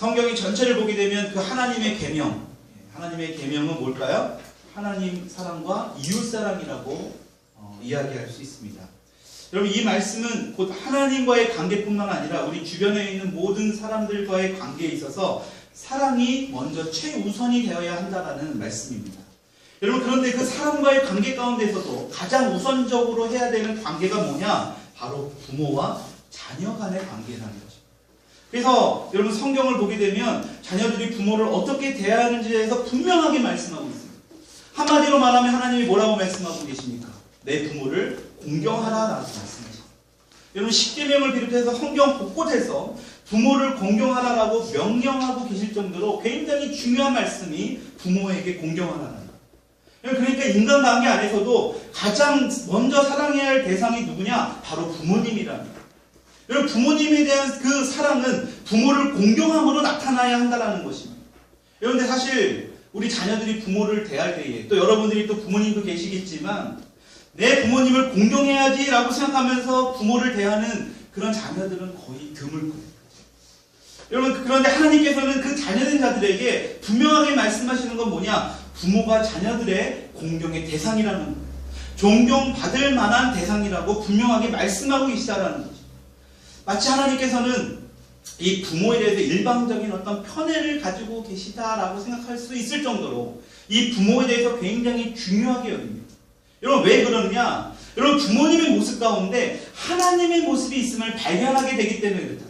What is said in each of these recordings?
성경의 전체를 보게 되면 그 하나님의 계명, 하나님의 계명은 뭘까요? 하나님 사랑과 이웃 사랑이라고 이야기할 수 있습니다. 여러분, 이 말씀은 곧 하나님과의 관계뿐만 아니라 우리 주변에 있는 모든 사람들과의 관계에 있어서 사랑이 먼저 최우선이 되어야 한다는 말씀입니다. 여러분, 그런데 그 사람과의 관계 가운데서도 가장 우선적으로 해야 되는 관계가 뭐냐? 바로 부모와 자녀 간의 관계라는 거죠. 그래서 여러분, 성경을 보게 되면 자녀들이 부모를 어떻게 대해야 하는지에 대해서 분명하게 말씀하고 있습니다. 한마디로 말하면 하나님이 뭐라고 말씀하고 계십니까? 내 부모를 공경하라라고 말씀하십니다. 여러분, 십계명을 비롯해서 성경 곳곳에서 부모를 공경하라라고 명령하고 계실 정도로 굉장히 중요한 말씀이 부모에게 공경하라는 거예요. 그러니까 인간관계 안에서도 가장 먼저 사랑해야 할 대상이 누구냐? 바로 부모님이라는 거예요. 여러분, 부모님에 대한 그 사랑은 부모를 공경함으로 나타나야 한다는 것입니다. 그런데 사실 우리 자녀들이 부모를 대할 때에, 또 여러분들이 또 부모님도 계시겠지만 내 부모님을 공경해야지라고 생각하면서 부모를 대하는 그런 자녀들은 거의 드물 거예요. 여러분, 그런데 하나님께서는 그 자녀된 자들에게 분명하게 말씀하시는 건 뭐냐? 부모가 자녀들의 공경의 대상이라는 거예요. 존경받을 만한 대상이라고 분명하게 말씀하고 계시다라는 거죠. 마치 하나님께서는 이 부모에 대해서 일방적인 어떤 편애를 가지고 계시다라고 생각할 수 있을 정도로 이 부모에 대해서 굉장히 중요하게 여깁니다. 여러분, 왜 그러느냐? 여러분, 부모님의 모습 가운데 하나님의 모습이 있음을 발견하게 되기 때문에 그렇다.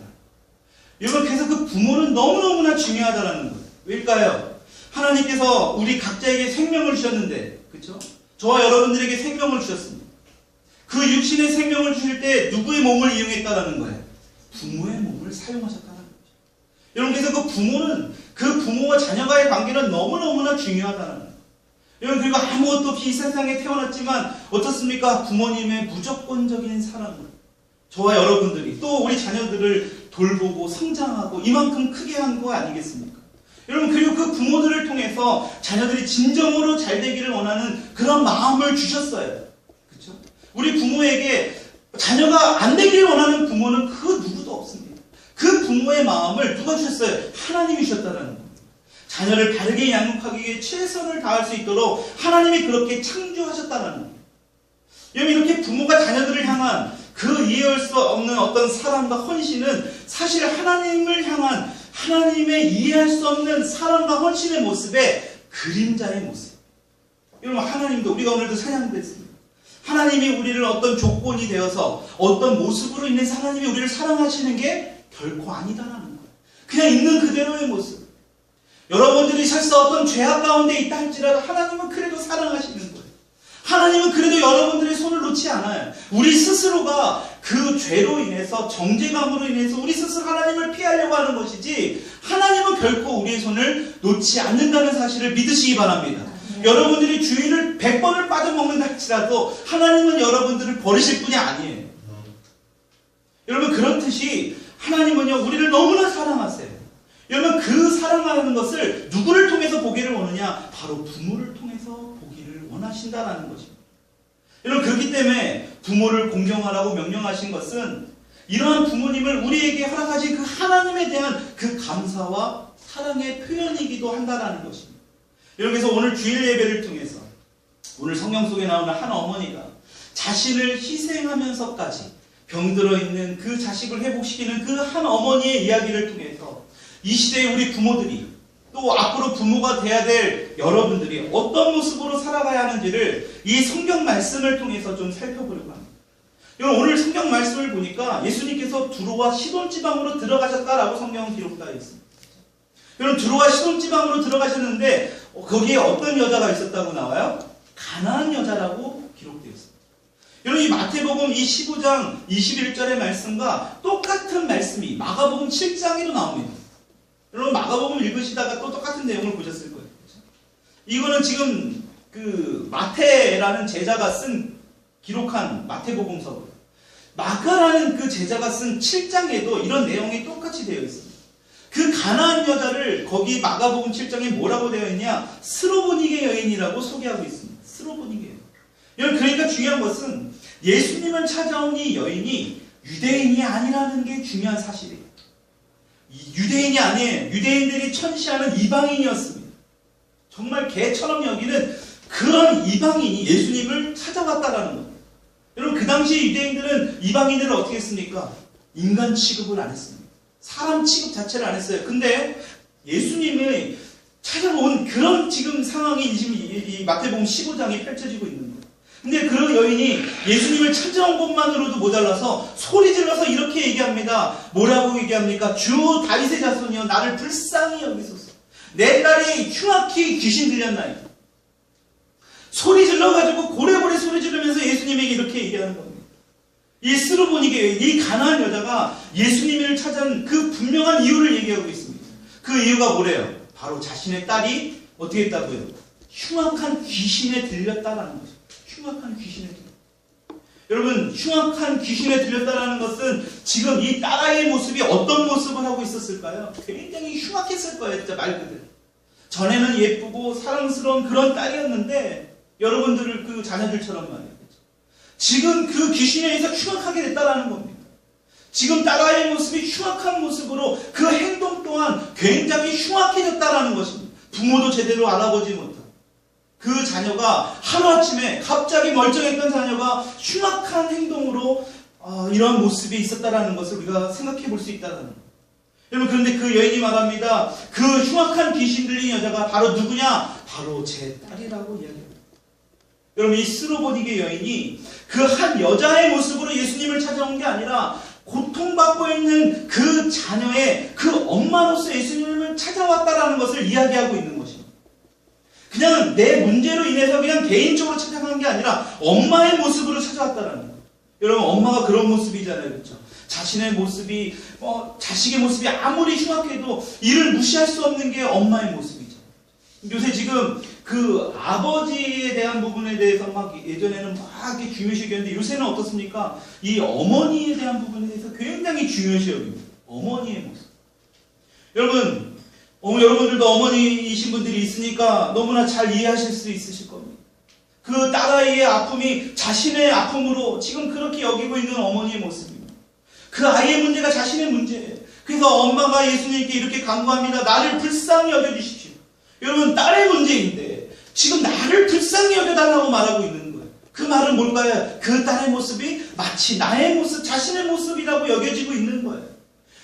여러분, 그래서 그 부모는 너무너무나 중요하다라는 거예요. 왜일까요? 하나님께서 우리 각자에게 생명을 주셨는데, 그렇죠? 저와 여러분들에게 생명을 주셨습니다. 그 육신의 생명을 주실 때 누구의 몸을 이용했다라는 거예요? 부모의 몸을 사용하셨다는 거죠. 여러분, 그래서 그 부모는, 그 부모와 자녀와의 관계는 너무너무나 중요하다는 거예요. 여러분, 그리고 아무것도 없이 이 세상에 태어났지만 어떻습니까? 부모님의 무조건적인 사랑을 저와 여러분들이 또 우리 자녀들을 돌보고 성장하고 이만큼 크게 한 거 아니겠습니까? 여러분, 그리고 그 부모들을 통해서 자녀들이 진정으로 잘 되기를 원하는 그런 마음을 주셨어요. 그렇죠? 우리 부모에게 자녀가 안 되기를 원하는 부모는 그 누구도 없습니다. 그 부모의 마음을 누가 주셨어요? 하나님이 주셨다는 겁니다. 자녀를 바르게 양육하기 위해 최선을 다할 수 있도록 하나님이 그렇게 창조하셨다는 겁니다. 여러분, 이렇게 부모가 자녀들을 향한 그 이해할 수 없는 어떤 사랑과 헌신은 사실 하나님을 향한 하나님의 이해할 수 없는 사랑과 헌신의 모습의 그림자의 모습. 여러분, 하나님도, 우리가 오늘도 찬양도 했습니다. 하나님이 우리를 어떤 조건이 되어서 어떤 모습으로 인해서 하나님이 우리를 사랑하시는 게 결코 아니다라는 거예요. 그냥 있는 그대로의 모습. 여러분들이 설사 어떤 죄악 가운데 있다 할지라도 하나님은 그래도 사랑하시는 거예요. 하나님은 그래도 여러분들의 손을 놓지 않아요. 우리 스스로가 그 죄로 인해서, 정죄감으로 인해서 우리 스스로 하나님을 피하려고 하는 것이지 하나님은 결코 우리의 손을 놓지 않는다는 사실을 믿으시기 바랍니다. 여러분들이 주일을 100번을 빠져먹는다 할지라도 하나님은 여러분들을 버리실 분이 아니에요. 여러분, 그렇듯이 하나님은요, 우리를 너무나 사랑하세요. 여러분, 그 사랑하는 것을 누구를 통해서 보기를 원하냐? 바로 부모를 통해서 보기를 원하신다라는 것입니다. 여러분, 그렇기 때문에 부모를 공경하라고 명령하신 것은 이러한 부모님을 우리에게 허락하신 그 하나님에 대한 그 감사와 사랑의 표현이기도 한다라는 것입니다. 여러분, 그래서 오늘 주일 예배를 통해서 오늘 성경 속에 나오는 한 어머니가 자신을 희생하면서까지 병들어 있는 그 자식을 회복시키는 그 한 어머니의 이야기를 통해서 이 시대의 우리 부모들이 또 앞으로 부모가 돼야 될 여러분들이 어떤 모습으로 살아가야 하는지를 이 성경 말씀을 통해서 좀 살펴보려고 합니다. 여러분, 오늘 성경 말씀을 보니까 예수님께서 두로와 시돈 지방으로 들어가셨다라고 성경은 기록되어 있습니다. 여러분, 두로와 시돈 지방으로 들어가셨는데 거기에 어떤 여자가 있었다고 나와요? 가나안 여자라고 기록되어 있습니다. 여러분, 이 마태복음 이 15장 21절의 말씀과 똑같은 말씀이 마가복음 7장에도 나옵니다. 여러분, 마가복음 읽으시다가 또 똑같은 내용을 보셨을 거예요. 그렇죠? 이거는 지금 그 마태라는 제자가 기록한 마태복음서고요. 마가라는 그 제자가 쓴 7장에도 이런 내용이 똑같이 되어 있습니다. 그 가나안 여자를 거기 마가복음 7장에 뭐라고 되어 있냐? 스로보니게 여인이라고 소개하고 있습니다. 스로보니게 여인. 여러분, 그러니까 중요한 것은 예수님을 찾아온 이 여인이 유대인이 아니라는 게 중요한 사실이에요. 유대인이 아니에요. 유대인들이 천시하는 이방인이었습니다. 정말 개처럼 여기는 그런 이방인이 예수님을 찾아왔다라는 겁니다. 여러분, 그 당시 유대인들은 이방인들을 어떻게 했습니까? 인간 취급을 안 했습니다. 사람 취급 자체를 안 했어요. 근데 예수님이 찾아온 그런 지금 상황이 지금 이 마태복음 15장에 펼쳐지고 있는 거예요. 근데 그런 여인이 예수님을 찾아온 것만으로도 모자라서 소리 질러서 이렇게 얘기합니다. 뭐라고 얘기합니까? 주 다윗의 자손이여 나를 불쌍히 여기소서. 내 딸이 흉악히 귀신 들렸나이다. 소리 질러가지고 고래고래 소리 지르면서 예수님에게 이렇게 얘기하는 겁니다. 이 스루보니게 이 가난한 여자가 예수님을 찾아온 그 분명한 이유를 얘기하고 있습니다. 그 이유가 뭐래요? 바로 자신의 딸이 어떻게 했다고요? 흉악한 귀신에 들렸다라는 거죠. 흉악한 귀신에 들렸다. 여러분, 흉악한 귀신에 들렸다라는 것은 지금 이 딸아이의 모습이 어떤 모습을 하고 있었을까요? 굉장히 흉악했을 거예요. 진짜 말 그대로. 전에는 예쁘고 사랑스러운 그런 딸이었는데 여러분들을 그 자녀들처럼 말이에요. 지금 그 귀신에 의해서 흉악하게 됐다라는 겁니다. 지금 딸아이의 모습이 흉악한 모습으로 그 행동 또한 굉장히 흉악해졌다라는 것입니다. 부모도 제대로 알아보지 못하고 그 자녀가 하루아침에 갑자기 멀쩡했던 자녀가 흉악한 행동으로 이런 모습이 있었다라는 것을 우리가 생각해 볼 수 있다는 거예요. 여러분, 그런데 그 여인이 말합니다. 그 흉악한 귀신 들린 여자가 바로 누구냐? 바로 제 딸이라고 이야기합니다. 여러분, 이 스로보니게 여인이 그 한 여자의 모습으로 예수님을 찾아온 게 아니라 고통받고 있는 그 자녀의 그 엄마로서 예수님을 찾아왔다라는 것을 이야기하고 있는 것입니다. 그냥 내 문제로 인해서 그냥 개인적으로 찾아간 게 아니라 엄마의 모습으로 찾아왔다라는 거예요. 여러분, 엄마가 그런 모습이잖아요. 그렇죠? 자신의 모습이 자식의 모습이 아무리 흉악해도 이를 무시할 수 없는 게 엄마의 모습이죠. 요새 지금 그 아버지에 대한 부분에 대해서 막 예전에는 막 이렇게 중요시 여겼는데 요새는 어떻습니까? 이 어머니에 대한 부분에 대해서 굉장히 중요시 여깁니다. 어머니의 모습. 여러분, 여러분들도 어머니이신 분들이 있으니까 너무나 잘 이해하실 수 있으실 겁니다. 그 딸아이의 아픔이 자신의 아픔으로 지금 그렇게 여기고 있는 어머니의 모습입니다. 그 아이의 문제가 자신의 문제예요. 그래서 엄마가 예수님께 이렇게 간구합니다. 나를 불쌍히 여겨주십시오. 여러분, 딸의 문제인데 지금 나를 불쌍히 여겨달라고 말하고 있는 거예요. 그 말은 뭘까요? 그 딸의 모습이 마치 나의 모습, 자신의 모습이라고 여겨지고 있는 거예요.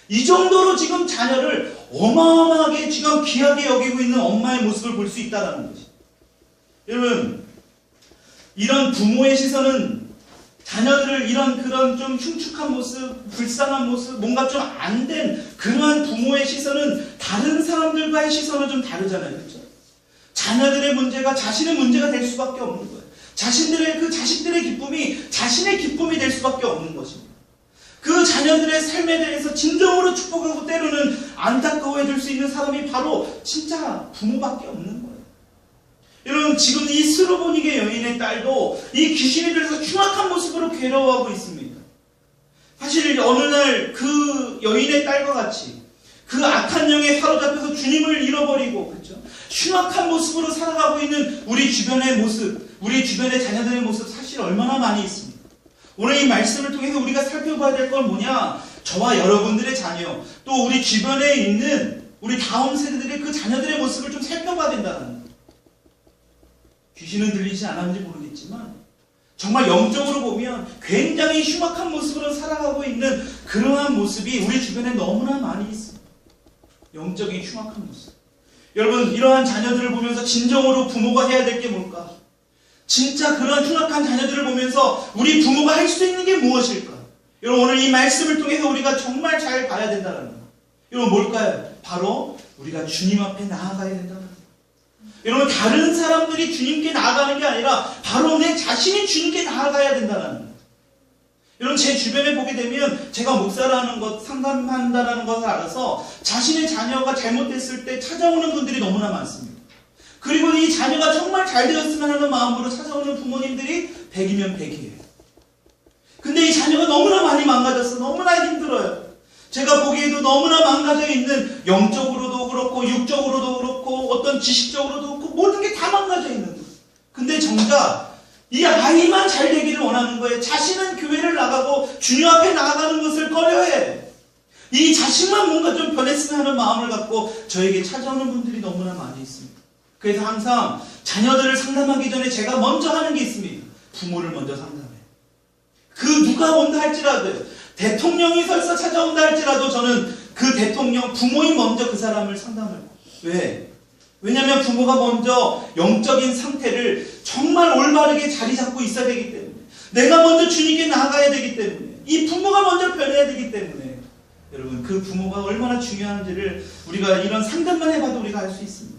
이 정도로 지금 자녀를 어마어마하게 지금 귀하게 여기고 있는 엄마의 모습을 볼 수 있다는 것이죠. 여러분, 이런 부모의 시선은 자녀들을 이런 그런 좀 흉측한 모습, 불쌍한 모습, 뭔가 좀 안 된 그러한 부모의 시선은 다른 사람들과의 시선은 좀 다르잖아요. 그렇죠? 자녀들의 문제가 자신의 문제가 될 수밖에 없는 거예요. 자신들의 그 자식들의 기쁨이 자신의 기쁨이 될 수밖에 없는 것입니다. 그 자녀들의 삶에 대해서 진정으로 축복하고 때로는 안타까워해 줄 수 있는 사람이 바로 진짜 부모밖에 없는 거예요. 여러분, 지금 이 스로보니게 여인의 딸도 이 귀신에 들어서 흉악한 모습으로 괴로워하고 있습니다. 사실 어느 날 그 여인의 딸과 같이 그 악한 영에 사로잡혀서 주님을 잃어버리고, 그렇죠? 흉악한 모습으로 살아가고 있는 우리 주변의 모습, 우리 주변의 자녀들의 모습 사실 얼마나 많이 있습니다. 오늘 이 말씀을 통해서 우리가 살펴봐야 될 건 뭐냐? 저와 여러분들의 자녀, 또 우리 주변에 있는 우리 다음 세대들의 그 자녀들의 모습을 좀 살펴봐야 된다는 거예요. 귀신은 들리지 않았는지 모르겠지만 정말 영적으로 보면 굉장히 흉악한 모습으로 살아가고 있는 그러한 모습이 우리 주변에 너무나 많이 있습니다. 영적인 흉악한 모습. 여러분, 이러한 자녀들을 보면서 진정으로 부모가 해야 될 게 뭘까? 진짜 그런 흉악한 자녀들을 보면서 우리 부모가 할 수 있는 게 무엇일까? 여러분, 오늘 이 말씀을 통해서 우리가 정말 잘 봐야 된다는 거예요. 여러분, 뭘까요? 바로 우리가 주님 앞에 나아가야 된다는 거예요. 여러분, 다른 사람들이 주님께 나아가는 게 아니라 바로 내 자신이 주님께 나아가야 된다는 거예요. 여러분, 제 주변에 보게 되면 제가 목사라는 것, 상담한다는 것을 알아서 자신의 자녀가 잘못됐을 때 찾아오는 분들이 너무나 많습니다. 그리고 이 자녀가 정말 잘 되었으면 하는 마음으로 찾아오는 부모님들이 100이면 100이에요. 근데 이 자녀가 너무나 많이 망가져서 너무나 힘들어요. 제가 보기에도 너무나 망가져 있는, 영적으로도 그렇고 육적으로도 그렇고 어떤 지식적으로도 그렇고 모든 게 다 망가져 있는 거예요. 근데 정작 이 아이만 잘 되기를 원하는 거예요. 자신은 교회를 나가고 주님 앞에 나아가는 것을 꺼려해. 이 자식만 뭔가 좀 변했으면 하는 마음을 갖고 저에게 찾아오는 분들이 너무나 많이 있습니다. 그래서 항상 자녀들을 상담하기 전에 제가 먼저 하는 게 있습니다. 부모를 먼저 상담해요. 그 누가 온다 할지라도요. 대통령이 설사 찾아온다 할지라도 저는 그 대통령, 부모인 먼저 그 사람을 상담해요. 왜? 왜냐하면 부모가 먼저 영적인 상태를 정말 올바르게 자리 잡고 있어야 되기 때문에, 내가 먼저 주님께 나아가야 되기 때문에, 이 부모가 먼저 변해야 되기 때문에, 여러분 그 부모가 얼마나 중요한지를 우리가 이런 상담만 해봐도 우리가 알 수 있습니다.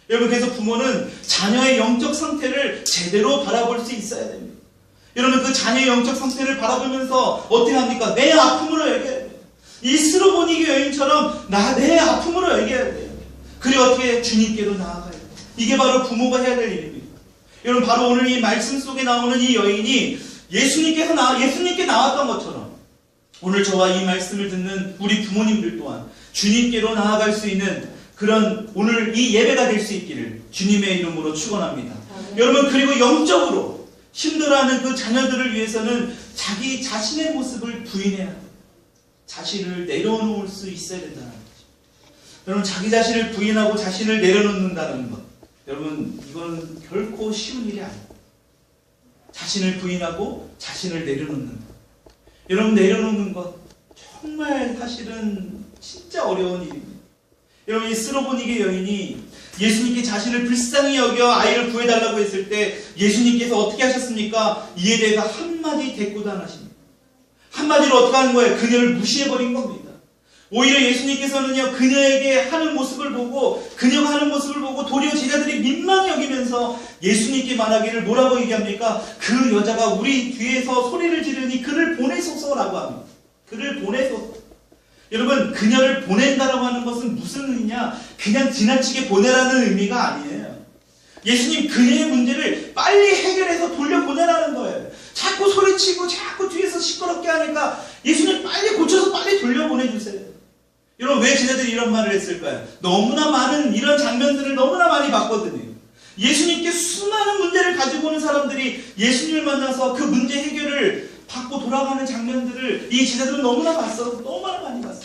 여러분 그래서 부모는 자녀의 영적 상태를 제대로 바라볼 수 있어야 됩니다. 여러분 그 자녀의 영적 상태를 바라보면서 어떻게 합니까? 내 아픔으로 얘기해야 돼요. 이 스로보니게 여인처럼 내 아픔으로 얘기해야 돼요. 그리고 어떻게 주님께로 나아가야 돼요. 이게 바로 부모가 해야 될 일입니다. 여러분 바로 오늘 이 말씀 속에 나오는 이 여인이 예수님께 나왔던 것처럼 오늘 저와 이 말씀을 듣는 우리 부모님들 또한 주님께로 나아갈 수 있는 그런 오늘 이 예배가 될 수 있기를 주님의 이름으로 축원합니다. 여러분 그리고 영적으로 힘들어하는 그 자녀들을 위해서는 자기 자신의 모습을 부인해야 돼요. 자신을 내려놓을 수 있어야 된다는 거죠. 여러분 자기 자신을 부인하고 자신을 내려놓는다는 것, 여러분 이건 결코 쉬운 일이 아니에요. 자신을 부인하고 자신을 내려놓는 것, 여러분 내려놓는 것 정말 사실은 진짜 어려운 일입니다. 여러분 이 스로보니게 여인이 예수님께 자신을 불쌍히 여겨 아이를 구해달라고 했을 때 예수님께서 어떻게 하셨습니까? 이에 대해서 한마디 대꾸도 안 하십니다. 한마디로 어떻게 하는 거예요? 그녀를 무시해버린 겁니다. 오히려 예수님께서는요 그녀에게 하는 모습을 보고, 그녀가 하는 모습을 보고 도리어 제자들이 민망히 여기면서 예수님께 말하기를 뭐라고 얘기합니까? 그 여자가 우리 뒤에서 소리를 지르니 그를 보내소서라고 합니다. 그를 보내소서. 여러분 그녀를 보낸다라고 하는 것은 무슨 의미냐? 그냥 지나치게 보내라는 의미가 아니에요. 예수님 그녀의 문제를 빨리 해결해서 돌려보내라는 거예요. 자꾸 소리치고 자꾸 뒤에서 시끄럽게 하니까 예수님 빨리 고쳐서 빨리 돌려보내주세요. 여러분 왜 제자들이 이런 말을 했을까요? 너무나 많은 이런 장면들을 너무나 많이 봤거든요. 예수님께 수많은 문제를 가지고 오는 사람들이 예수님을 만나서 그 문제 해결을 받고 돌아가는 장면들을 이 제자들은 너무나 봤어. 너무나 많이 봤어.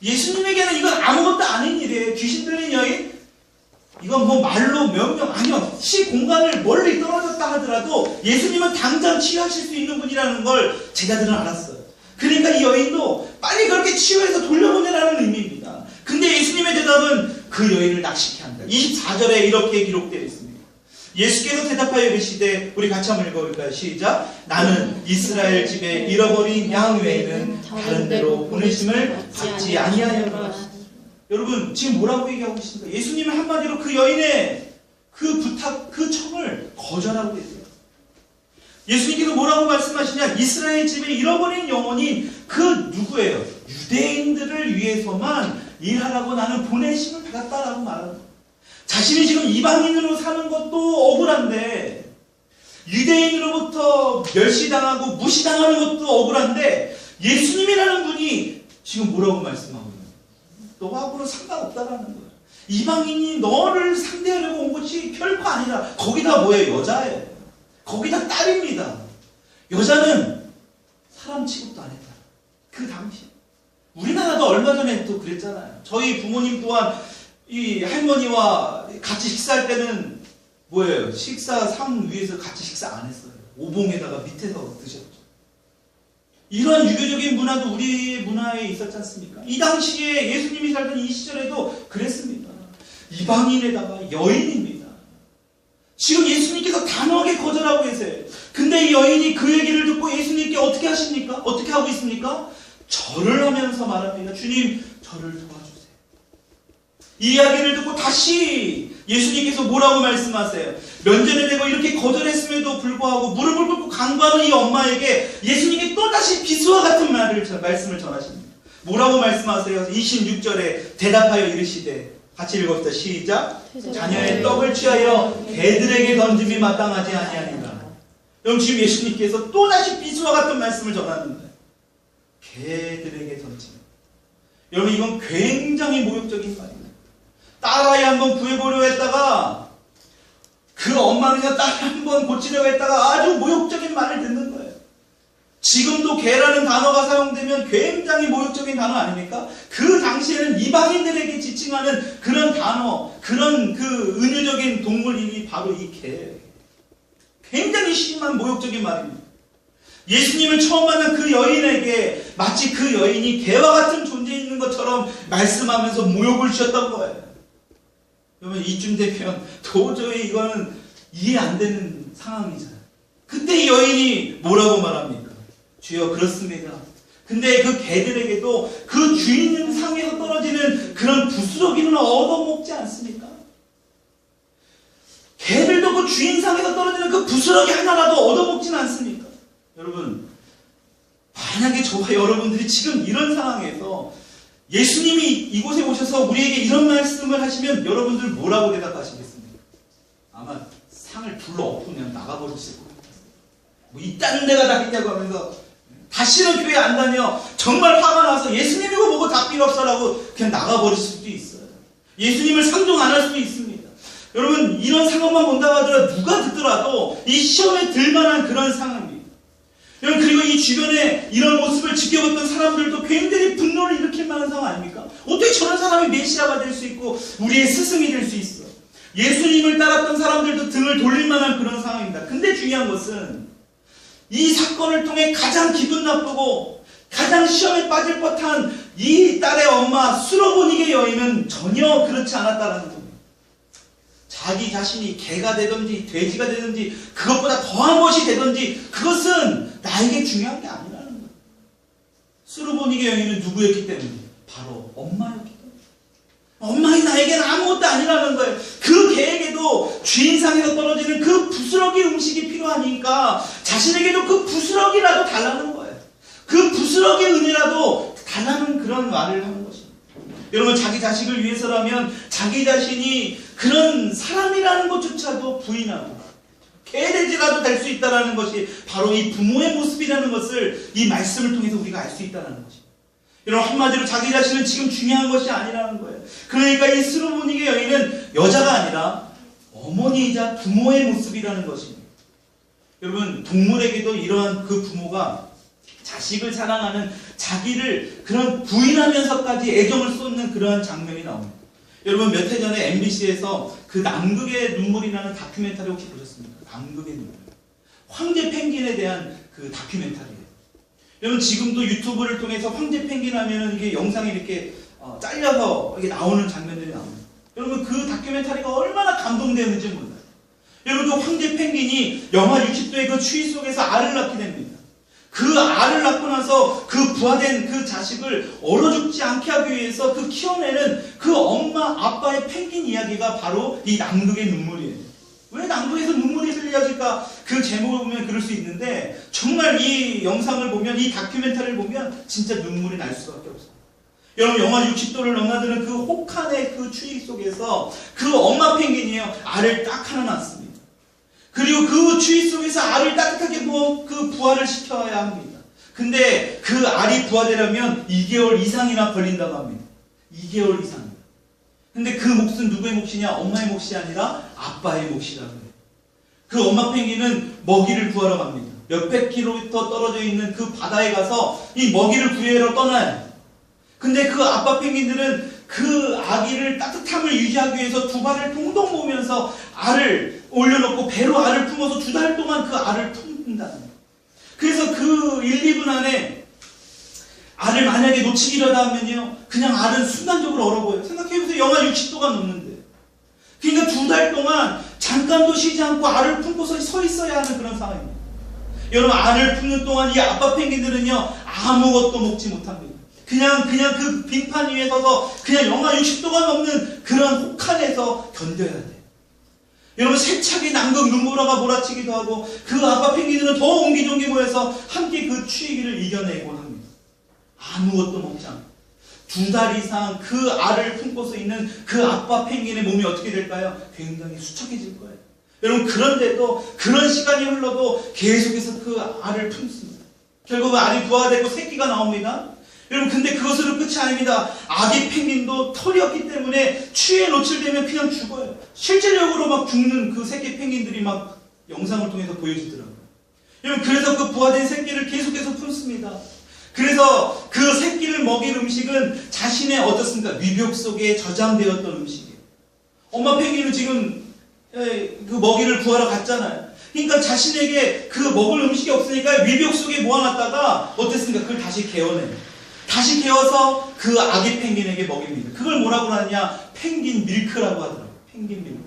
예수님에게는 이건 아무것도 아닌 일이에요. 귀신 들린 여인? 이건 뭐 말로 명령 아니요. 공간을 멀리 떨어졌다 하더라도 예수님은 당장 치유하실 수 있는 분이라는 걸 제자들은 알았어요. 그러니까 이 여인도 빨리 그렇게 치유해서 돌려보내라는 의미입니다. 근데 예수님의 대답은 그 여인을 낚시케 한다. 24절에 이렇게 기록되어 있습니다. 예수께서 대답하여 이르시되, 우리 같이 한번 읽어볼까요? 시작. 나는 이스라엘 집에 잃어버린 양 외에는 다른 데로 보내심을 받지 아니하였노라. 여러분 지금 뭐라고 얘기하고 계십니까? 예수님은 한마디로 그 여인의 그 부탁, 그 청을 거절하고 계세요. 예수님께서 뭐라고 말씀하시냐? 이스라엘 집에 잃어버린 영혼인 그 누구예요? 유대인들을 위해서만 일하라고 나는 보내심을 받았다라고 말합니다. 자신이 지금 이방인으로 사는 것도 억울한데, 유대인으로부터 멸시당하고 무시당하는 것도 억울한데, 예수님이라는 분이 지금 뭐라고 말씀하고 있는 거예요? 너하고는 상관없다라는 거예요. 이방인이 너를 상대하려고 온 것이 결코 아니라, 거기다 뭐예요? 여자예요. 거기다 딸입니다. 여자는 사람 취급도 안 했다. 그 당시. 우리나라도 얼마 전에 또 그랬잖아요. 저희 부모님 또한 이 할머니와 같이 식사할 때는 뭐예요? 식사 상 위에서 같이 식사 안 했어요. 오봉에다가 밑에서 드셨죠. 이러한 유교적인 문화도 우리 문화에 있었지 않습니까? 이 당시에 예수님이 살던 이 시절에도 그랬습니다. 이방인에다가 여인입니다. 지금 예수님께서 단호하게 거절하고 계세요. 근데 이 여인이 그 얘기를 듣고 예수님께 어떻게 하십니까? 어떻게 하고 있습니까? 절을 하면서 말합니다. 주님, 저를 도와주세요. 이 이야기를 듣고 다시 예수님께서 뭐라고 말씀하세요? 면전에 대고 이렇게 거절했음에도 불구하고 무릎을 꿇고 간구하는 이 엄마에게 예수님이 또다시 비수와 같은 말씀을 전하십니다. 뭐라고 말씀하세요? 26절에 대답하여 이르시되, 같이 읽읍시다. 시작. 자녀의 떡을 취하여 개들에게 던짐이 마땅하지 아니하니라. 여러분 지금 예수님께서 또다시 비수와 같은 말씀을 전하는데, 개들에게 던짐. 여러분 이건 굉장히 모욕적인 말입니다. 딸아이 한번 구해보려고 했다가 그 엄마는요 딸 한번 고치려고 했다가 아주 모욕적인 말을 듣는 거예요. 지금도 개라는 단어가 사용되면 굉장히 모욕적인 단어 아닙니까? 그 당시에는 이방인들에게 지칭하는 그런 단어, 그런 그 은유적인 동물 이름이 바로 이 개예요. 굉장히 심한 모욕적인 말입니다. 예수님을 처음 만난 그 여인에게 마치 그 여인이 개와 같은 존재 있는 것처럼 말씀하면서 모욕을 주셨던 거예요. 그러면 이쯤 되면 도저히 이거는 이해 안 되는 상황이잖아요. 그때 이 여인이 뭐라고 말합니까? 주여, 그렇습니다. 근데 그 개들에게도 그 주인 상에서 떨어지는 그런 부스러기는 얻어먹지 않습니까? 개들도 그 주인 상에서 떨어지는 그 부스러기 하나라도 얻어먹지는 않습니까? 여러분, 만약에 저와 여러분들이 지금 이런 상황에서 예수님이 이곳에 오셔서 우리에게 이런 말씀을 하시면 여러분들 뭐라고 대답하시겠습니까? 아마 상을 불러 엎으면 나가버리실 것 같아요. 뭐 이딴 데가 다 있냐고 하면서 다시는 교회 안 다녀. 정말 화가 나서 예수님 이거 보고 다 필요 없어라고 그냥 나가버릴 수도 있어요. 예수님을 상종 안 할 수도 있습니다. 여러분, 이런 상황만 본다고 하더라도 누가 듣더라도 이 시험에 들만한 그런 상황입니다. 여러분, 그리고 이 주변에 이런 모습을 지켜봤던 사람들도 굉장히 분노를 일으킬 만한 상황 아닙니까? 어떻게 저런 사람이 메시아가 될 수 있고 우리의 스승이 될 수 있어? 예수님을 따랐던 사람들도 등을 돌릴 만한 그런 상황입니다. 근데 중요한 것은 이 사건을 통해 가장 기분 나쁘고 가장 시험에 빠질 법한 이 딸의 엄마 수로보니게 여인은 전혀 그렇지 않았다는 겁니다. 자기 자신이 개가 되든지 돼지가 되든지 그것보다 더한 것이 되든지 그것은 나에게 중요한 게 아니라는 거예요. 수로보니게 여인은 누구였기 때문에? 바로 엄마였기 때문에. 엄마인 나에게는 아무것도 아니라는 거예요. 그 개에게도 주인상에서 떨어지는 그 부스러기 음식이 필요하니까 자신에게도 그 부스러기라도 달라는 거예요. 그 부스러기 은혜라도 달라는 그런 말을 하는 것입니다. 여러분, 자기 자식을 위해서라면 자기 자신이 그런 사람이라는 것조차도 부인하고 개돼지라도 될 수 있다는 것이 바로 이 부모의 모습이라는 것을 이 말씀을 통해서 우리가 알 수 있다는 것입니다. 여러분, 한마디로 자기 자신은 지금 중요한 것이 아니라는 거예요. 그러니까 이 수로보니게 여인은 여자가 아니라 어머니이자 부모의 모습이라는 것입니다. 여러분, 동물에게도 이러한 그 부모가 자식을 사랑하는 자기를 그런 부인하면서까지 애정을 쏟는 그러한 장면이 나옵니다. 여러분, 몇 해 전에 MBC에서 그 남극의 눈물이라는 다큐멘터리 혹시 보셨습니까? 남극의 눈물. 황제 펭귄에 대한 그 다큐멘터리예요. 여러분, 지금도 유튜브를 통해서 황제 펭귄 하면은 이게 영상이 이렇게 잘려서 이게 나오는 장면들이 나옵니다. 여러분, 그 다큐멘터리가 얼마나 감동되었는지 몰라요. 여러분, 그 황제 펭귄이 영하 60도의 그 추위 속에서 알을 낳게 됩니다. 그 알을 낳고 나서 그 부화된 그 자식을 얼어 죽지 않게 하기 위해서 그 키워내는 그 엄마 아빠의 펭귄 이야기가 바로 이 남극의 눈물이에요. 왜 남극에서 눈물이 흘려질까? 그 제목을 보면 그럴 수 있는데 정말 이 영상을 보면, 이 다큐멘터리를 보면 진짜 눈물이 날 수밖에 없어요. 여러분, 영하 60도를 넘나드는 그 혹한의 그 추위 속에서 그 엄마 펭귄이에요. 알을 딱 하나 낳습니다. 그리고 그 추위 속에서 알을 따뜻하게 그 부화를 시켜야 합니다. 근데 그 알이 부화되려면 2개월 이상이나 걸린다고 합니다. 2개월 이상. 근데 그 몫은 누구의 몫이냐? 엄마의 몫이 아니라 아빠의 몫이라고 해요. 그 엄마 펭귄은 먹이를 구하러 갑니다. 몇백 킬로미터 떨어져 있는 그 바다에 가서 이 먹이를 구하러 떠나요. 근데 그 아빠 펭귄들은 그 아기를 따뜻함을 유지하기 위해서 두 발을 동동 모으면서 알을 올려놓고 배로 알을 품어서 2달 동안 그 알을 품는다는 거예요. 그래서 그 1, 2분 안에 알을 만약에 놓치기라도 하면요, 그냥 알은 순간적으로 얼어버려요. 생각해보세요. 영하 60도가 넘는데. 그러니까 2달 동안 잠깐도 쉬지 않고 알을 품고서 서 있어야 하는 그런 상황입니다. 여러분, 알을 품는 동안 이 아빠 펭귄들은요, 아무것도 먹지 못합니다. 그냥 그 빙판 위에 서서 그냥 영하 60도가 넘는 그런 혹한에서 견뎌야 돼요. 여러분, 세차게 남극 눈보라가 몰아치기도 하고 그 아빠 펭귄들은 더 옹기종기 모여서 함께 그 추위기를 이겨내곤 합니다. 아무것도 먹지 않고 2달 이상 그 알을 품고서 있는 그 아빠 펭귄의 몸이 어떻게 될까요? 굉장히 수척해질 거예요. 여러분, 그런데도 그런 시간이 흘러도 계속해서 그 알을 품습니다. 결국 알이 부화되고 새끼가 나옵니다. 여러분, 근데 그것으로 끝이 아닙니다. 아기 펭귄도 털이 없기 때문에 추위에 노출되면 그냥 죽어요. 실질적으로 막 죽는 그 새끼 펭귄들이 막 영상을 통해서 보여지더라고요. 여러분, 그래서 그 부화된 새끼를 계속해서 품습니다. 그래서 그 새끼를 먹일 음식은 자신의 어떻습니까? 위벽 속에 저장되었던 음식이에요. 엄마 펭귄은 지금 그 먹이를 구하러 갔잖아요. 그러니까 자신에게 그 먹을 음식이 없으니까 위벽 속에 모아놨다가 어땠습니까? 그걸 다시 개어내요. 다시 개어서 그 아기 펭귄에게 먹입니다. 그걸 뭐라고 하느냐? 펭귄 밀크라고 하더라고요. 펭귄 밀크.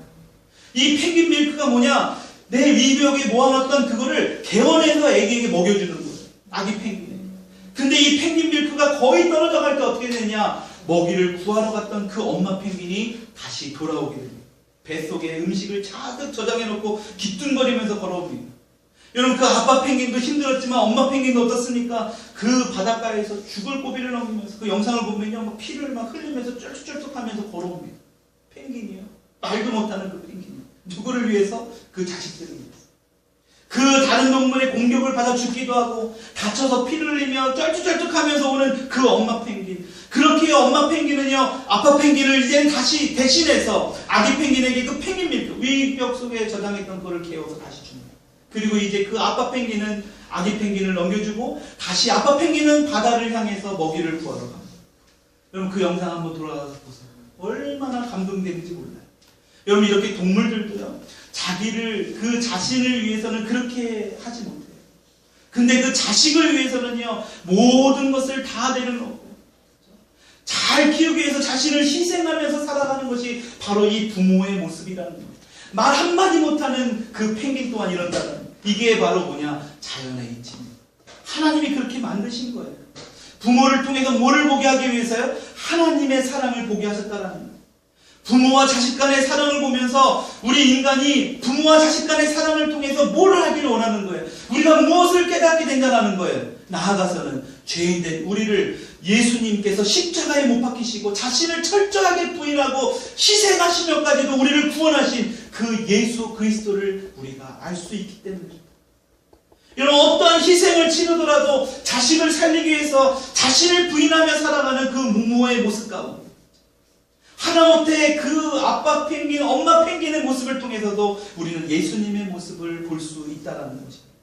이 펭귄 밀크가 뭐냐? 내 위벽에 모아놨던 그거를 개어내서 애기에게 먹여주는 거예요. 아기 펭귄에게. 근데 이 펭귄 밀크가 거의 떨어져 갈 때 어떻게 되느냐? 먹이를 구하러 갔던 그 엄마 펭귄이 다시 돌아오게 됩니다. 뱃속에 음식을 자득 저장해놓고 기뚱거리면서 걸어옵니다. 여러분, 그 아빠 펭귄도 힘들었지만 엄마 펭귄도 어떻습니까? 그 바닷가에서 죽을 고비를 넘기면서 그 영상을 보면요, 막 피를 막 흘리면서 쩔뚝쩔뚝하면서 걸어옵니다. 펭귄이요. 말도 못하는 그 펭귄이요. 누구를 위해서? 그 자식들을 위해서. 그 다른 동물의 공격을 받아 죽기도 하고 다쳐서 피를 흘리며 쩔뚝쩔뚝하면서 오는 그 엄마 펭귄. 그렇게 엄마 펭귄은요, 아빠 펭귄을 이제는 다시 대신해서 아기 펭귄에게 그 펭귄 밀크, 위벽 속에 저장했던 그걸 개어서 다시 줍니다. 그리고 이제 그 아빠 펭귄은 아기 펭귄을 넘겨주고 다시 아빠 펭귄은 바다를 향해서 먹이를 구하러 갑니다. 여러분, 그 영상 한번 돌아가서 보세요. 얼마나 감동되는지 몰라요. 여러분, 이렇게 동물들도요, 자기를, 그 자신을 위해서는 그렇게 하지 못해요. 근데 그 자식을 위해서는요, 모든 것을 다 내려놓고 잘 키우기 위해서 자신을 희생하면서 살아가는 것이 바로 이 부모의 모습이라는 거예요. 말 한마디 못하는 그 펭귄 또한 이런다는 거예요. 이게 바로 뭐냐? 자연의 이치입니다. 하나님이 그렇게 만드신 거예요. 부모를 통해서 뭐를 보게 하기 위해서요? 하나님의 사랑을 보게 하셨다라는 거예요. 부모와 자식 간의 사랑을 보면서 우리 인간이 부모와 자식 간의 사랑을 통해서 뭘 하기를 원하는 거예요? 우리가 무엇을 깨닫게 된다는 거예요? 나아가서는 죄인된 우리를 예수님께서 십자가에 못 박히시고 자신을 철저하게 부인하고 희생하시면까지도 우리를 구원하신 그 예수 그리스도를 우리가 알 수 있기 때문입니다. 여러분, 어떠한 희생을 치르더라도 자식을 살리기 위해서 자신을 부인하며 살아가는 그 부모의 모습 가운데 하다못해 그 아빠 펭귄, 엄마 펭귄의 모습을 통해서도 우리는 예수님의 모습을 볼 수 있다는 것입니다.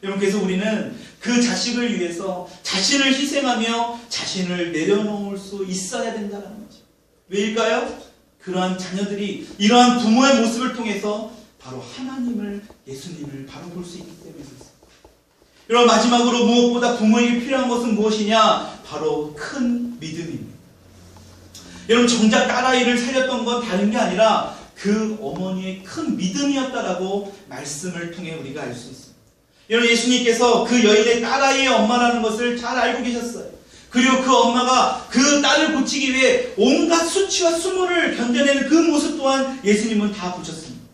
여러분, 그래서 우리는 그 자식을 위해서 자신을 희생하며 자신을 내려놓을 수 있어야 된다는 거죠. 왜일까요? 그러한 자녀들이 이러한 부모의 모습을 통해서 바로 하나님을, 예수님을 바로 볼 수 있기 때문에 그렇습니다. 여러분, 마지막으로 무엇보다 부모에게 필요한 것은 무엇이냐? 바로 큰 믿음입니다. 여러분, 정작 딸아이를 살렸던 건 다른 게 아니라 그 어머니의 큰 믿음이었다라고 말씀을 통해 우리가 알 수 있습니다. 여러분, 예수님께서 그 여인의 딸아이의 엄마라는 것을 잘 알고 계셨어요. 그리고 그 엄마가 그 딸을 고치기 위해 온갖 수치와 수모를 견뎌내는 그 모습 또한 예수님은 다 보셨습니다.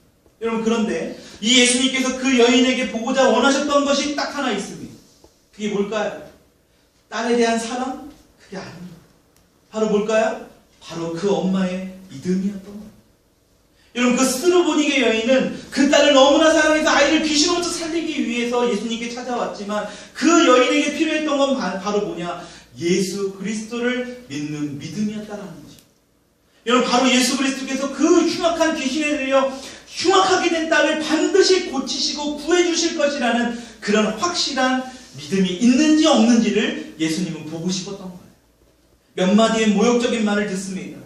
여러분, 그런데 이 예수님께서 그 여인에게 보고자 원하셨던 것이 딱 하나 있습니다. 그게 뭘까요? 딸에 대한 사랑? 그게 아닙니다. 바로 뭘까요? 바로 그 엄마의 믿음이었던 거예요. 여러분, 그 스르보니게 여인은 그 딸을 너무나 사랑해서 아이를 귀신으로부터 살리기 위해서 예수님께 찾아왔지만 그 여인에게 필요했던 건 바로 뭐냐? 예수 그리스도를 믿는 믿음이었다라는 거죠. 여러분, 바로 예수 그리스도께서 그 흉악한 귀신에 들려 흉악하게 된 딸을 반드시 고치시고 구해주실 것이라는 그런 확실한 믿음이 있는지 없는지를 예수님은 보고 싶었던 거예요. 몇 마디의 모욕적인 말을 듣습니다.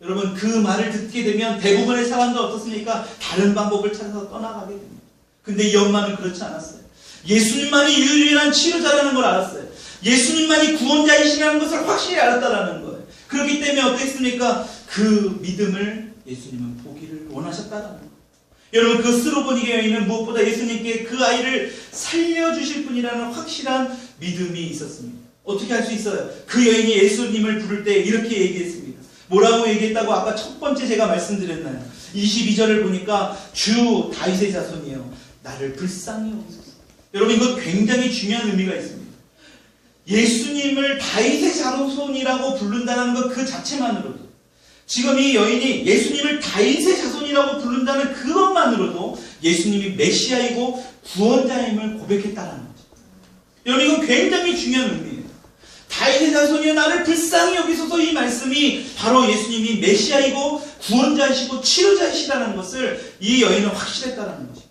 여러분, 그 말을 듣게 되면 대부분의 사람들 어떻습니까? 다른 방법을 찾아서 떠나가게 됩니다. 근데 이 엄마는 그렇지 않았어요. 예수님만이 유일한 치료자라는 걸 알았어요. 예수님만이 구원자이시라는 것을 확실히 알았다라는 거예요. 그렇기 때문에 어땠습니까? 그 믿음을 예수님은 보기를 원하셨다라는 거예요. 여러분, 그 스로보니게 여인은 무엇보다 예수님께 그 아이를 살려주실 분이라는 확실한 믿음이 있었습니다. 어떻게 할 수 있어요? 그 여인이 예수님을 부를 때 이렇게 얘기했습니다. 뭐라고 얘기했다고 아까 첫 번째 제가 말씀드렸나요? 22절을 보니까 주 다윗의 자손이여 나를 불쌍히 여기소서. 여러분, 이거 굉장히 중요한 의미가 있습니다. 예수님을 다윗의 자손이라고 부른다는 것 그 자체만으로도, 지금 이 여인이 예수님을 다윗의 자손이라고 부른다는 그것만으로도 예수님이 메시아이고 구원자임을 고백했다는 거죠. 여러분, 이건 굉장히 중요한 의미예요. 다윗의 자손이여 나를 불쌍히 여기소서, 이 말씀이 바로 예수님이 메시아이고 구원자이시고 치료자이시라는 것을 이 여인은 확실했다는 거죠.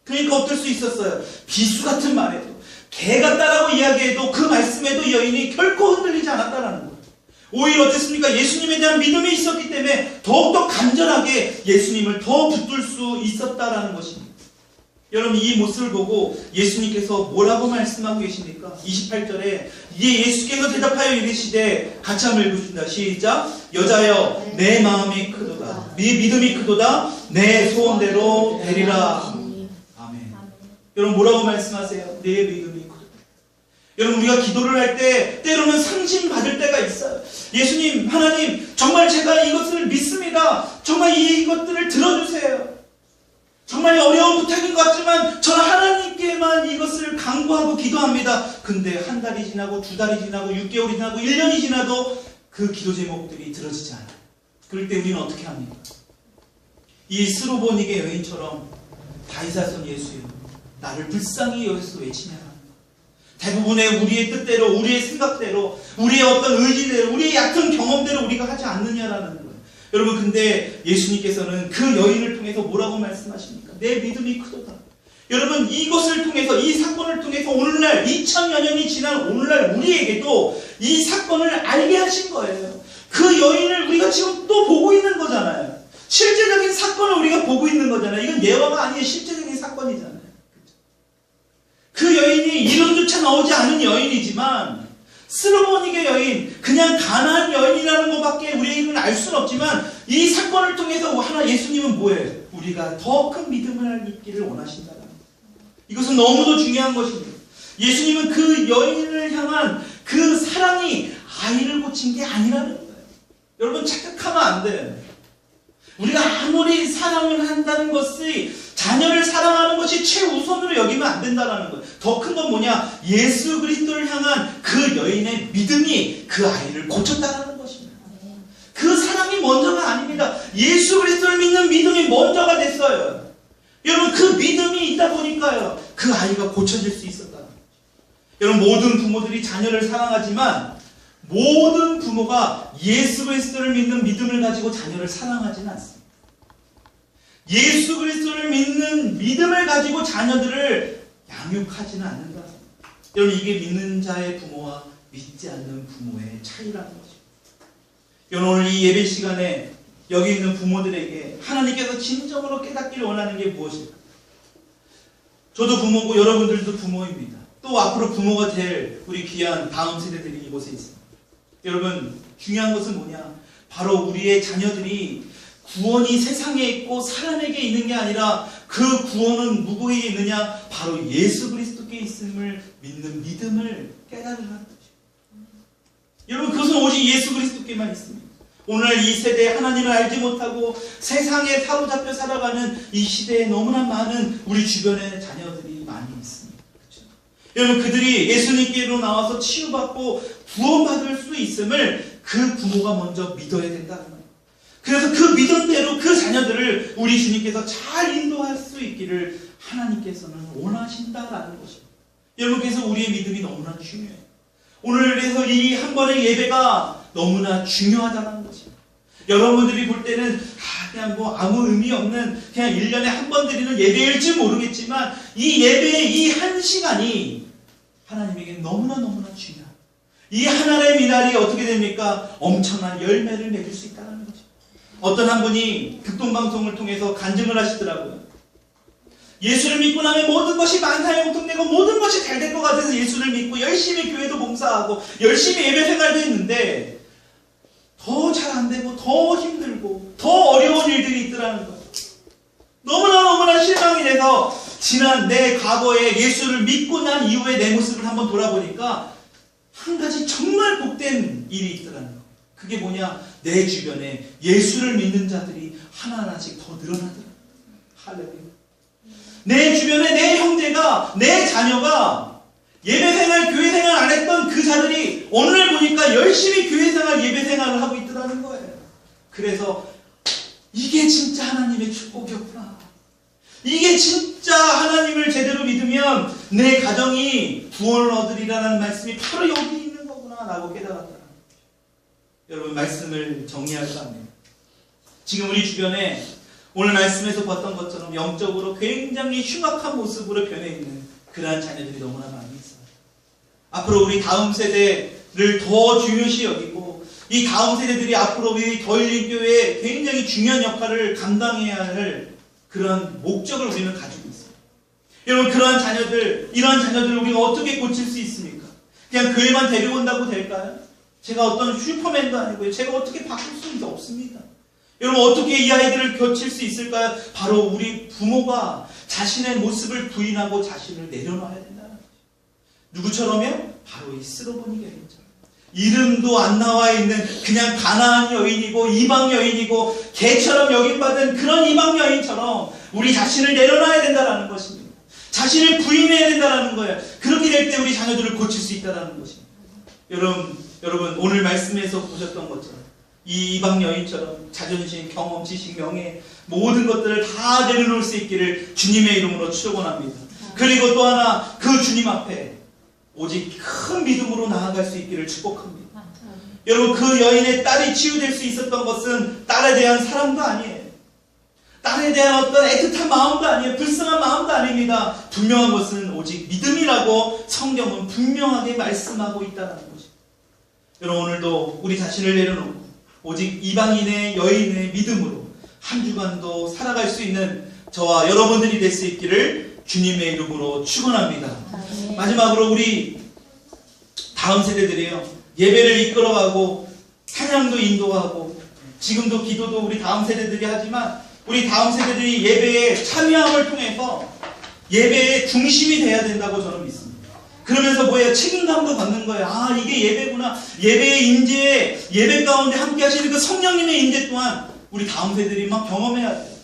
그러니까 어떨 수 있었어요? 비수 같은 말에도, 개 같다라고 이야기해도 그 말씀에도 이 여인이 결코 흔들리지 않았다라는 거예요. 오히려 어땠습니까? 예수님에 대한 믿음이 있었기 때문에 더욱더 간절하게 예수님을 더 붙들 수 있었다라는 것입니다. 여러분, 이 모습을 보고 예수님께서 뭐라고 말씀하고 계십니까? 28절에 이에 예수께서 대답하여 이르시되, 같이 한번 읽어준다. 시작. 여자여, 내 마음이 크도다. 네 믿음이 크도다. 내 소원대로 되리라. 아멘. 여러분, 뭐라고 말씀하세요? 내 믿음이 크도다. 여러분, 우리가 기도를 할 때 때로는 상심받을 때가 있어요. 예수님, 하나님, 정말 제가 이것을 믿습니다. 정말 이것들을 들어주세요. 정말 어려운 부탁인 것 같지만 저는 하나님께만 이것을 간구하고 기도합니다. 근데 한 달이 지나고 2달이 지나고 6개월이 지나고 1년이 지나도 그 기도 제목들이 들어지지 않아요. 그럴 때 우리는 어떻게 합니까? 이 스로보니게 여인처럼 다윗아선 예수여, 나를 불쌍히 여기서 외치냐 합니다. 대부분의 우리의 뜻대로, 우리의 생각대로, 우리의 어떤 의지대로, 우리의 얕은 경험대로 우리가 하지 않느냐라는 거예요. 여러분, 근데 예수님께서는 그 여인을 통해서 뭐라고 말씀하십니까? 내 믿음이 크도다. 여러분, 이것을 통해서, 이 사건을 통해서 오늘날 2000여 년이 지난 오늘날 우리에게도 이 사건을 알게 하신 거예요. 그 여인을 우리가 지금 또 보고 있는 거잖아요. 실제적인 사건을 우리가 보고 있는 거잖아요. 이건 예화가 아니에요. 실제적인 사건이잖아요. 그 여인이 이름조차 나오지 않은 여인이지만, 스로보니게 여인, 그냥 가난한 여인이라는 것밖에 우리에게는 알 수는 없지만, 이 사건을 통해서 하나 예수님은 뭐예요? 우리가 더 큰 믿음을 있기를 원하신다는 거예요. 이것은 너무도 중요한 것입니다. 예수님은 그 여인을 향한 그 사랑이 아이를 고친 게 아니라는 거예요. 여러분, 착각하면 안 돼요. 우리가 아무리 사랑을 한다는 것이, 자녀를 사랑하는 것이 최우선으로 여기면 안 된다는 거예요. 더 큰 건 뭐냐? 예수 그리스도를 향한 그 여인의 믿음이 그 아이를 고쳤다는 것입니다. 그 사랑이 먼저가 아닙니다. 예수 그리스도를 믿는 믿음이 먼저가 됐어요. 여러분, 그 믿음이 있다 보니까요, 그 아이가 고쳐질 수 있었다는 거죠. 여러분, 모든 부모들이 자녀를 사랑하지만 모든 부모가 예수 그리스도를 믿는 믿음을 가지고 자녀를 사랑하지는 않습니다. 예수 그리스도를 믿는 믿음을 가지고 자녀들을 양육하지는 않는다. 여러분, 이게 믿는 자의 부모와 믿지 않는 부모의 차이라는 거죠. 여러분, 오늘 이 예배 시간에 여기 있는 부모들에게 하나님께서 진정으로 깨닫기를 원하는 게 무엇일까? 저도 부모고 여러분들도 부모입니다. 또 앞으로 부모가 될 우리 귀한 다음 세대들이 이곳에 있습니다. 여러분, 중요한 것은 뭐냐? 바로 우리의 자녀들이 구원이 세상에 있고 사람에게 있는 게 아니라 그 구원은 누구에게 있느냐? 바로 예수 그리스도께 있음을 믿는 믿음을 깨달으라는 거죠. 여러분, 그것은 오직 예수 그리스도께만 있습니다. 오늘 이 세대에 하나님을 알지 못하고 세상에 사로잡혀 살아가는 이 시대에 너무나 많은 우리 주변에 자녀들이 많이 있습니다. 그렇죠? 여러분, 그들이 예수님께로 나와서 치유받고 구원받을 수 있음을 그 부모가 먼저 믿어야 된다는 거예요. 그래서 그 믿음대로 그 자녀들을 우리 주님께서 잘 인도할 수 있기를 하나님께서는 원하신다라는 것입니다. 여러분, 그래서 우리의 믿음이 너무나 중요해요. 오늘에서 이 한 번의 예배가 너무나 중요하다는 것입니다. 여러분들이 볼 때는 그냥 뭐 아무 의미 없는 그냥 1년에 한 번 드리는 예배일지 모르겠지만, 이 예배의 이 한 시간이 하나님에게 너무나 중요합니다. 이 하나의 미랄이 어떻게 됩니까? 엄청난 열매를 맺을 수 있다는 거죠. 어떤 한 분이 극동방송을 통해서 간증을 하시더라고요. 예수를 믿고 나면 모든 것이 만사형통되고 모든 것이 잘 될 것 같아서 예수를 믿고 열심히 교회도 봉사하고 열심히 예배 생활도 했는데 더 잘 안 되고 더 힘들고 더 어려운 일들이 있더라는 거예요. 너무나 실망이 돼서 지난 내 과거에 예수를 믿고 난 이후에 내 모습을 한번 돌아보니까 한 가지 정말 복된 일이 있더라는 거예요. 그게 뭐냐? 내 주변에 예수를 믿는 자들이 하나하나씩 더 늘어나더라고요. 할렐루야. 내 주변에 내 형제가, 내 자녀가 예배생활, 교회생활 안 했던 그 자들이 오늘 보니까 열심히 교회생활, 예배생활을 하고 있더라는 거예요. 그래서 이게 진짜 하나님의 축복이었구나. 이게 진짜 하나님을 제대로 믿으면 내 가정이 구원을 얻으리라는 말씀이 바로 여기 있는 거구나 라고 깨달았다. 여러분, 말씀을 정리할까 합니다. 지금 우리 주변에 오늘 말씀에서 봤던 것처럼 영적으로 굉장히 흉악한 모습으로 변해 있는 그러한 자녀들이 너무나 많이 있어요. 앞으로 우리 다음 세대를 더 중요시 여기고 이 다음 세대들이 앞으로 우리 더일린 교회에 굉장히 중요한 역할을 감당해야 할 그런 목적을 우리는 가지고 있어요. 여러분, 그러한 자녀들, 이러한 자녀들을 우리가 어떻게 고칠 수 있습니까? 그냥 교회만 데려온다고 될까요? 제가 어떤 슈퍼맨도 아니고요. 제가 어떻게 바꿀 수는 없습니다. 여러분, 어떻게 이 아이들을 고칠 수 있을까요? 바로 우리 부모가 자신의 모습을 부인하고 자신을 내려놔야 된다는 거죠. 누구처럼요? 바로 이 스로보니 여인처럼. 이름도 안 나와 있는 그냥 가나안 여인이고 이방 여인이고 개처럼 여김받은 그런 이방 여인처럼 우리 자신을 내려놔야 된다는 것입니다. 자신을 부인해야 된다는 거예요. 그렇게 될 때 우리 자녀들을 고칠 수 있다는 것입니다. 여러분 오늘 말씀에서 보셨던 것처럼 이 이방 여인처럼 자존심, 경험, 지식, 명예 모든 것들을 다 내려놓을 수 있기를 주님의 이름으로 축원합니다. 그리고 또 하나, 그 주님 앞에 오직 큰 믿음으로 나아갈 수 있기를 축복합니다. 여러분, 그 여인의 딸이 치유될 수 있었던 것은 딸에 대한 사랑도 아니에요. 딸에 대한 어떤 애틋한 마음도 아니에요. 불쌍한 마음도 아닙니다. 분명한 것은 오직 믿음이라고 성경은 분명하게 말씀하고 있다는 것입니다. 여러분, 오늘도 우리 자신을 내려놓고 오직 이방인의 여인의 믿음으로 한 주간도 살아갈 수 있는 저와 여러분들이 될 수 있기를 주님의 이름으로 축원합니다. 마지막으로 우리 다음 세대들이요, 예배를 이끌어가고 찬양도 인도하고 지금도 기도도 우리 다음 세대들이 하지만 우리 다음 세대들이 예배에 참여함을 통해서 예배의 중심이 돼야 된다고 저는 믿습니다. 그러면서 뭐예요? 책임감도 받는 거예요. 아, 이게 예배구나. 예배의 임재, 예배 가운데 함께 하시는 그 성령님의 임재 또한 우리 다음 세대들이 막 경험해야 돼요.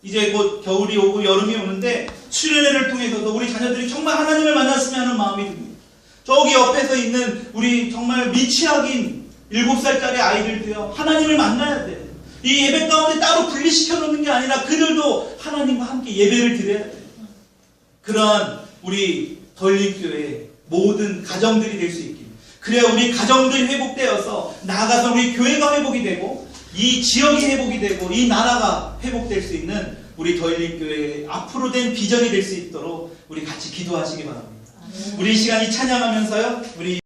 이제 곧 겨울이 오고 여름이 오는데 수련회를 통해서도 우리 자녀들이 정말 하나님을 만났으면 하는 마음이 듭니다. 저기 옆에서 있는 우리 정말 미취학인 7살짜리 아이들도요, 하나님을 만나야 돼요. 이 예배 가운데 따로 분리시켜 놓는 게 아니라 그들도 하나님과 함께 예배를 드려야 돼요. 그러한 우리 더일린교회의 모든 가정들이 될 수 있길, 그래야 우리 가정들이 회복되어서 나아가서 우리 교회가 회복이 되고 이 지역이 회복이 되고 이 나라가 회복될 수 있는 우리 더일린교회의 앞으로 된 비전이 될 수 있도록 우리 같이 기도하시기 바랍니다. 우리 이 시간 이 찬양하면서요, 우리